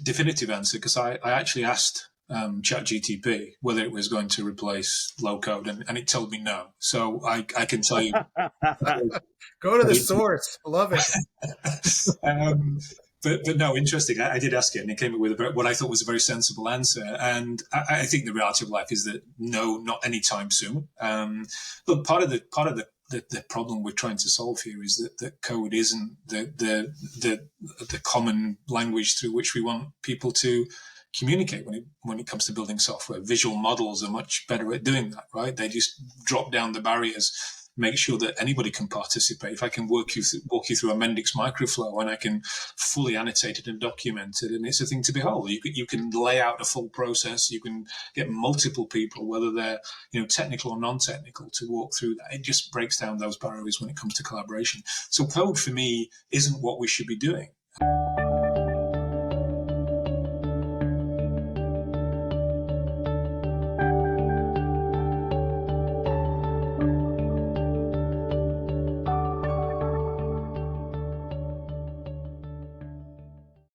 Definitive answer, because I actually asked Chat GPT whether it was going to replace low code, and it told me no. So I can tell you. Go to the source. I love it. But no, interesting. I did ask it, and it came up with what I thought was a very sensible answer. And I think the reality of life is that no, not anytime soon. But part of the problem we're trying to solve here is that code isn't the common language through which we want people to communicate when it comes to building software. Visual models are much better at doing that, right? They just drop down the barriers, make sure that anybody can participate. If I can walk you through a Mendix microflow, and I can fully annotate it and document it, and it's a thing to behold. You can lay out a full process. You can get multiple people, whether they're technical or non-technical, to walk through that. It just breaks down those barriers when it comes to collaboration. So code for me isn't what we should be doing.